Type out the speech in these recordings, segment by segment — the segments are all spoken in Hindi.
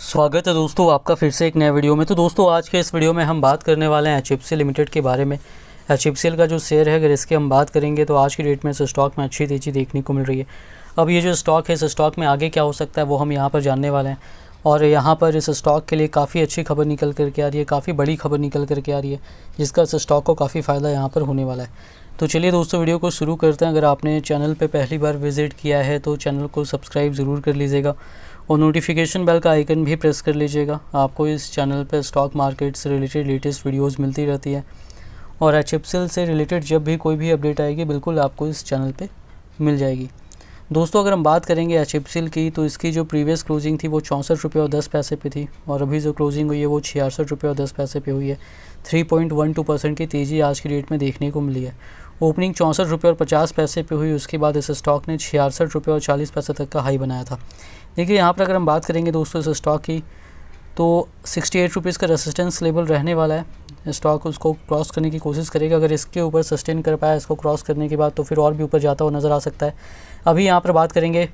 स्वागत है दोस्तों आपका फिर से एक नए वीडियो में। तो दोस्तों आज के इस वीडियो में हम बात करने वाले हैं HFCL लिमिटेड के बारे में। HFCL का जो शेयर है, अगर इसके हम बात करेंगे तो आज की डेट में इस स्टॉक में अच्छी तेज़ी देखने को मिल रही है। अब ये जो स्टॉक है, इस स्टॉक में आगे क्या हो सकता है वो हम यहाँ पर जानने वाले हैं। और यहाँ पर इस स्टॉक के लिए काफ़ी अच्छी खबर निकल करके आ रही है, काफ़ी बड़ी खबर निकल करके आ रही है, जिसका इस स्टॉक को काफ़ी फ़ायदा यहाँ पर होने वाला है। तो चलिए दोस्तों वीडियो को शुरू करते हैं। अगर आपने चैनल पे पहली बार विज़िट किया है तो चैनल को सब्सक्राइब ज़रूर कर लीजिएगा और नोटिफिकेशन बेल का आइकन भी प्रेस कर लीजिएगा। आपको इस चैनल पर स्टॉक मार्केट से रिलेटेड लेटेस्ट वीडियोस मिलती रहती है और HFCL से रिलेटेड जब भी कोई भी अपडेट आएगी बिल्कुल आपको इस चैनल पे मिल जाएगी। दोस्तों अगर हम बात करेंगे HFCL की, तो इसकी जो प्रीवियस क्लोजिंग थी वो 64 रुपये और 10 पैसे पे थी और अभी जो क्लोजिंग हुई है वो 66 रुपये और 10 पैसे पे हुई है। 3.12% की तेज़ी आज की डेट में देखने को मिली है। ओपनिंग 64 रुपये और 50 पैसे पे हुई, उसके बाद इस स्टॉक ने 66 रुपये और 40 पैसे तक का हाई बनाया था। देखिए यहाँ पर अगर हम बात करेंगे दोस्तों इस स्टॉक की, तो 68 रुपीज़ का रेसिस्टेंस लेवल रहने वाला है। स्टॉक उसको क्रॉस करने की कोशिश करेगा। अगर इसके ऊपर सस्टेन कर पाया इसको क्रॉस करने के बाद तो फिर और भी ऊपर जाता हुआ नज़र आ सकता है। अभी यहाँ पर बात करेंगे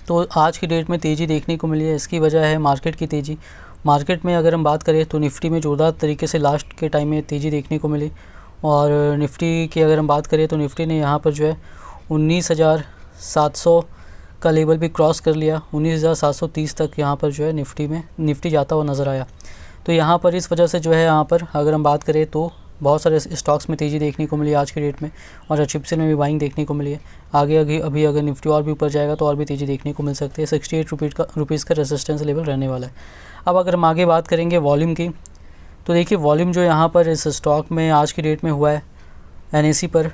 तो आज की डेट में तेज़ी देखने को मिली है। इसकी वजह है मार्केट की तेज़ी। मार्केट में अगर हम बात करें तो निफ्टी में जोरदार तरीके से लास्ट के टाइम में तेज़ी देखने को मिली और निफ्टी की अगर हम बात करें तो निफ्टी ने यहाँ पर जो है 19,700 का लेवल भी क्रॉस कर लिया। 19,730 तक यहाँ पर जो है निफ्टी जाता हुआ नज़र आया। तो यहाँ पर इस वजह से जो है यहाँ पर अगर हम बात करें तो बहुत सारे स्टॉक्स में तेज़ी देखने को मिली आज की डेट में और HFCL में भी बाइंग देखने को मिली है। आगे अभी अगर निफ्टी और भी ऊपर जाएगा तो और भी तेज़ी देखने को मिल सकती है। 68 रुपीज़ का रेसिस्टेंस लेवल रहने वाला है। अब अगर हम आगे बात करेंगे वॉल्यूम की, तो देखिए वॉल्यूम जो यहाँ पर इस स्टॉक में आज की डेट में हुआ है NSE पर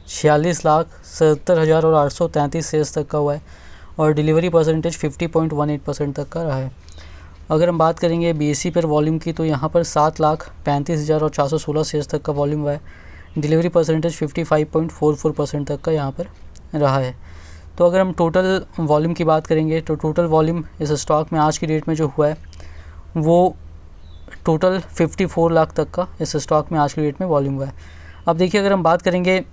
46,77,833 शेयर्स तक का हुआ है और डिलीवरी परसेंटेज 50.18% तक का रहा है। अगर हम बात करेंगे BSE पर वॉल्यूम की, तो यहाँ पर 7,35,416 शेयर्स तक का वॉल्यूम हुआ है। डिलीवरी परसेंटेज 55.44% तक का यहाँ पर रहा है। तो अगर हम टोटल वॉल्यूम की बात करेंगे तो टोटल वॉल्यूम इस स्टॉक में आज की डेट में जो हुआ है वो टोटल 54 लाख तक का इस स्टॉक में आज की डेट में वॉल्यूम हुआ है। अब देखिए अगर हम बात करेंगे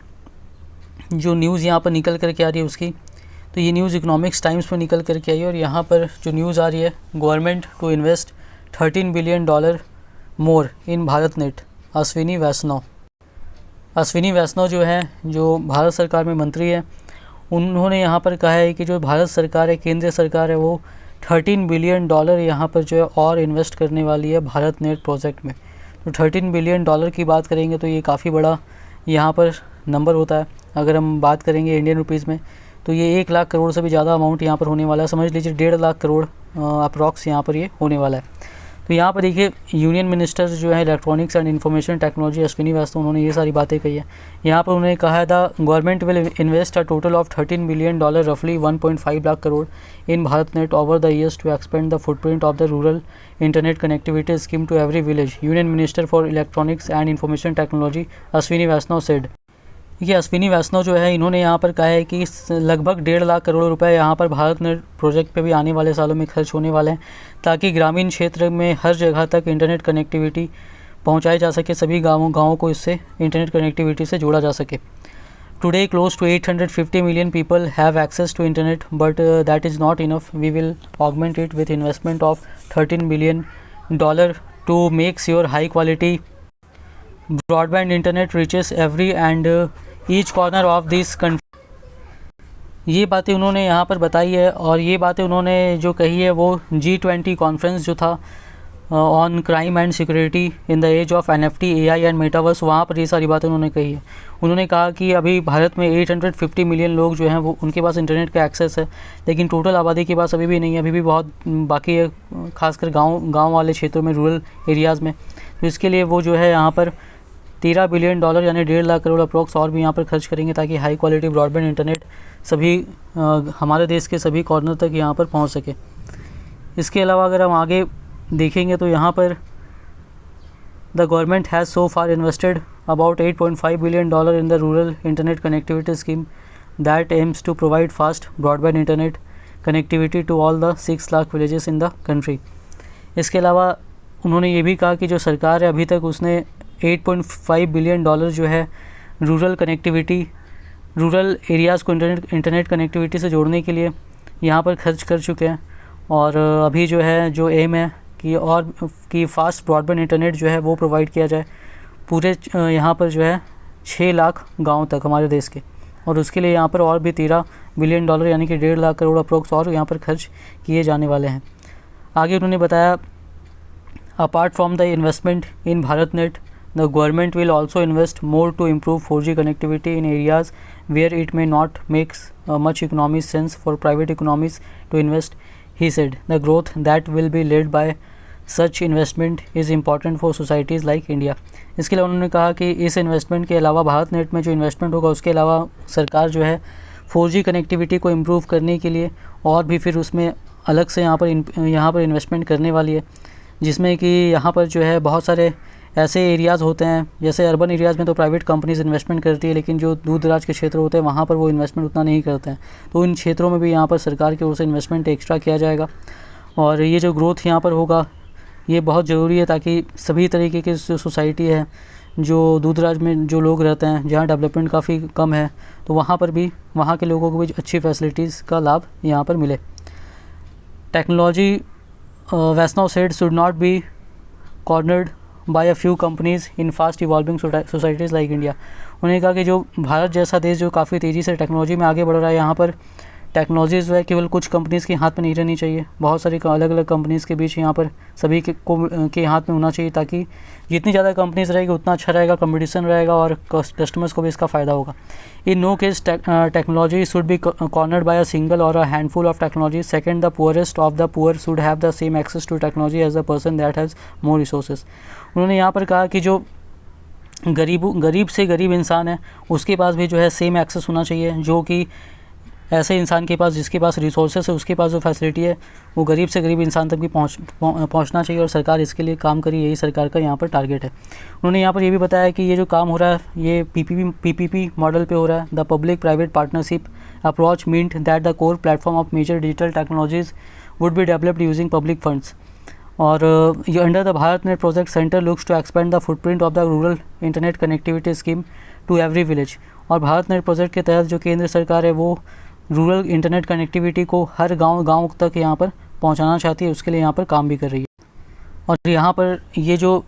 जो न्यूज़ यहाँ पर निकल कर के आ रही है उसकी, तो ये न्यूज़ इकोनॉमिक्स टाइम्स में निकल कर के आई है और यहाँ पर जो न्यूज़ आ रही है, government to invest $13 billion more in Bharat net. Ashwini Vaishnaw जो है, जो भारत सरकार में मंत्री है, उन्होंने यहाँ पर कहा है कि जो भारत सरकार है, केंद्रीय सरकार है, वो $13 बिलियन यहाँ पर जो है और इन्वेस्ट करने वाली है भारत नेट प्रोजेक्ट में। तो $13 बिलियन की बात करेंगे तो ये काफ़ी बड़ा यहाँ पर नंबर होता है। अगर हम बात करेंगे इंडियन रुपीज़ में तो ये 1 लाख करोड़ से भी ज़्यादा अमाउंट यहाँ पर होने वाला है। समझ लीजिए 1.5 लाख करोड़ अप्रॉक्स यहाँ पर ये होने वाला है। तो यहाँ पर देखिए यूनियन मिनिस्टर जो है electronics and information technology Ashwini Vaishnaw, उन्होंने ये सारी बातें कही है। यहाँ पर उन्होंने कहा था government will invest a total of $13 billion रफली 1.5 lakh crore in Bharat net over the years to expand the footprint of the rural internet connectivity scheme to every village. Union minister for electronics and information technology Ashwini Vaishnaw said. ये अश्विनी वैष्णव जो है, इन्होंने यहाँ पर कहा है कि लगभग 1.5 लाख करोड़ रुपए यहाँ पर भारत नेट प्रोजेक्ट पे भी आने वाले सालों में खर्च होने वाले हैं, ताकि ग्रामीण क्षेत्र में हर जगह तक इंटरनेट कनेक्टिविटी पहुँचाई जा सके। सभी गाँवों को इससे इंटरनेट कनेक्टिविटी से जोड़ा जा सके। Today close to 850 million people have access to internet but that is not enough. We will augment it with investment of $13 billion to make sure high quality broadband internet reaches every and each corner of this country. ये बातें उन्होंने यहाँ पर बताई है और ये बातें उन्होंने जो कही है वो G20 कॉन्फ्रेंस जो था on crime and security in the age of NFT, AI and metaverse, वहाँ पर ये सारी बातें उन्होंने कही है। उन्होंने कहा कि अभी भारत में 850 मिलियन लोग जो हैं वो उनके पास इंटरनेट का एक्सेस है, लेकिन टोटल आबादी के पास अभी भी नहीं है, अभी भी बहुत बाकी है, खासकर गाँव वाले क्षेत्रों में, रूरल एरियाज़ में। तो इसके लिए वो जो है यहाँ पर $13 बिलियन यानी 1.5 लाख करोड़ अप्रोक्स और भी यहाँ पर खर्च करेंगे, ताकि हाई क्वालिटी ब्रॉडबैंड इंटरनेट सभी हमारे देश के सभी कॉर्नर तक यहाँ पर पहुँच सके। इसके अलावा अगर हम आगे देखेंगे तो यहाँ पर the government has so far invested about $8.5 billion in the rural internet connectivity scheme that aims to provide fast broadband internet connectivity to all the 6 lakh villages in the country. इसके अलावा उन्होंने ये भी कहा कि जो सरकार है अभी तक उसने $8.5 बिलियन जो है रूरल एरियाज़ को इंटरनेट कनेक्टिविटी से जोड़ने के लिए यहाँ पर खर्च कर चुके हैं और अभी जो है जो एम है कि फास्ट ब्रॉडबैंड इंटरनेट जो है वो प्रोवाइड किया जाए पूरे यहाँ पर जो है 6 लाख गाँव तक हमारे देश के, और उसके लिए यहाँ पर और भी 13 बिलियन डॉलर यानी कि 1.5 लाख करोड़ अप्रोक्स और यहाँ पर खर्च किए जाने वाले हैं। आगे उन्होंने बताया, apart from the investment in Bharat net, the government will also invest more to improve 4G connectivity in areas where it may not makes much economic sense for private economies to invest. He said, the growth that will be led by such investment is important for societies like India. इसके अलावा उन्होंने कहा कि इस इन्वेस्टमेंट के अलावा भारत नेट में जो इन्वेस्टमेंट होगा उसके अलावा सरकार जो है 4G कनेक्टिविटी को इम्प्रूव करने के लिए और भी फिर उसमें अलग से यहाँ पर इन्वेस्टमेंट करने वाली है, जिसमें कि यहाँ पर जो है बहुत सारे ऐसे एरियाज़ होते हैं, जैसे अर्बन एरियाज़ में तो प्राइवेट कंपनीज इन्वेस्टमेंट करती है, लेकिन जो दूर दराज के क्षेत्र होते हैं वहाँ पर वो इन्वेस्टमेंट उतना नहीं करते हैं। तो इन क्षेत्रों में भी यहाँ पर सरकार की ओर से इन्वेस्टमेंट एक्स्ट्रा किया जाएगा। और ये जो ग्रोथ यहाँ पर होगा ये बहुत ज़रूरी है, ताकि सभी तरीके की जो सोसाइटी है, जो दूर दराज में जो लोग रहते हैं, जहाँ डेवलपमेंट काफ़ी कम है, तो वहाँ पर भी वहाँ के लोगों को भी अच्छी फैसिलिटीज़ का लाभ यहाँ पर मिले। Technology Vaishnav said should not be cornered by a few companies in fast evolving societies like India. उन्होंने कहा कि जो भारत जैसा देश जो काफ़ी तेज़ी से टेक्नोलॉजी में आगे बढ़ रहा है, यहाँ पर टेक्नोलॉजीज़ जो है केवल कुछ कंपनीज़ के हाथ में नहीं रहनी चाहिए, बहुत सारी अलग अलग कंपनीज़ के बीच यहाँ पर सभी के हाथ में होना चाहिए, ताकि जितनी ज़्यादा कंपनीज़ रहेगी उतना अच्छा रहेगा, कंपटीशन रहेगा और कस्टमर्स को भी इसका फ़ायदा होगा। In no case technology should be cornered by a single or a handful of technology. Second, the poorest of the poor should have the same access to technology as the person that has more resources. उन्होंने यहाँ पर कहा कि जो गरीब से गरीब इंसान है उसके पास भी जो है सेम एक्सेस होना चाहिए, जो कि ऐसे इंसान के पास जिसके पास रिसोर्सेस है उसके पास जो फैसिलिटी है वो गरीब से गरीब इंसान तक भी पहुंचना चाहिए, और सरकार इसके लिए काम करी, यही सरकार का यहाँ पर टारगेट है। उन्होंने यहाँ पर ये भी बताया कि ये जो काम हो रहा है ये पीपीपी मॉडल पे हो रहा है। The public private partnership approach meant that the core platform of major digital technologies would be developed using public funds. और ये under the Bharat net project centre looks to expand the footprint of the rural internet connectivity scheme to every village. और भारत नेट प्रोजेक्ट के तहत जो केंद्र सरकार है वो रूरल इंटरनेट कनेक्टिविटी को हर गांव तक यहाँ पर पहुँचाना चाहती है, उसके लिए यहाँ पर काम भी कर रही है। और यहाँ पर ये जो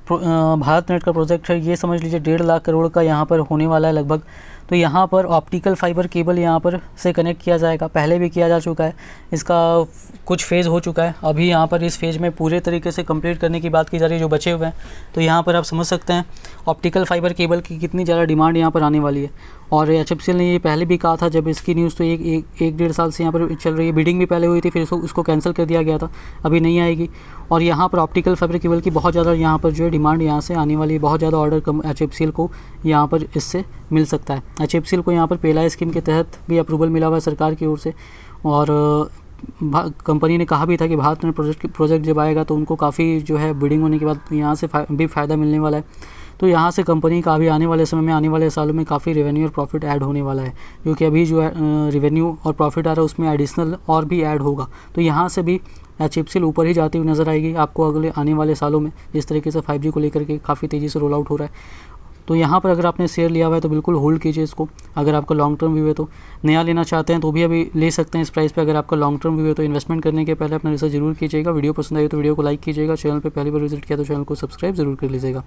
भारत नेट का प्रोजेक्ट है ये समझ लीजिए 1.5 लाख करोड़ का यहाँ पर होने वाला है लगभग। तो यहाँ पर ऑप्टिकल फाइबर केबल यहाँ पर से कनेक्ट किया जाएगा, पहले भी किया जा चुका है, इसका कुछ फ़ेज़ हो चुका है, अभी यहाँ पर इस फेज़ में पूरे तरीके से कंप्लीट करने की बात की जा रही है जो बचे हुए हैं। तो यहाँ पर आप समझ सकते हैं ऑप्टिकल फाइबर केबल की कितनी ज़्यादा डिमांड यहाँ पर आने वाली है। और HFCL ने ये पहले भी कहा था, जब इसकी न्यूज़ तो एक 1.5 साल से यहाँ पर चल रही है, बिडिंग भी पहले हुई थी, फिर उसको कैंसिल कर दिया गया था, अभी नहीं आएगी। और यहाँ पर ऑप्टिकल फाइबर केबल की बहुत ज़्यादा यहाँ पर जो है डिमांड यहाँ से आने वाली है, बहुत ज़्यादा ऑर्डर HFCL को यहाँ पर इससे मिल सकता है। HFCL को यहाँ पर पहला स्कीम के तहत भी अप्रूवल मिला हुआ है सरकार की ओर से, और कंपनी ने कहा भी था कि भारत नेट प्रोजेक्ट जब आएगा तो उनको काफ़ी जो है बिडिंग होने के बाद यहाँ से भी फ़ायदा मिलने वाला है। तो यहाँ से कंपनी का अभी आने वाले समय में, आने वाले सालों में काफ़ी रेवेन्यू और प्रॉफिट ऐड होने वाला है, क्योंकि अभी जो है रेवेन्यू और प्रॉफिट आ रहा है उसमें एडिशनल और भी ऐड होगा। तो यहाँ से भी HFCL ऊपर ही जाती हुई नज़र आएगी आपको अगले आने वाले सालों में, जिस तरीके से 5G को लेकर के काफ़ी तेज़ी से रोल आउट हो रहा है। तो यहाँ पर अगर आपने शेयर लिया हुआ है तो बिल्कुल होल्ड कीजिए इसको। अगर आपका लॉन्ग टर्म व्यू है तो नया लेना चाहते हैं तो भी अभी ले सकते हैं इस प्राइस पे। अगर आपका लॉन्ग टर्म व्यू है तो इन्वेस्टमेंट करने के पहले अपना रिसर्च जरूर कीजिएगा। वीडियो पसंद आई तो वीडियो को लाइक कीजिएगा, चैनल पे पहली बार विजिट किया तो चैनल को सब्सक्राइब जरूर कर लीजिएगा।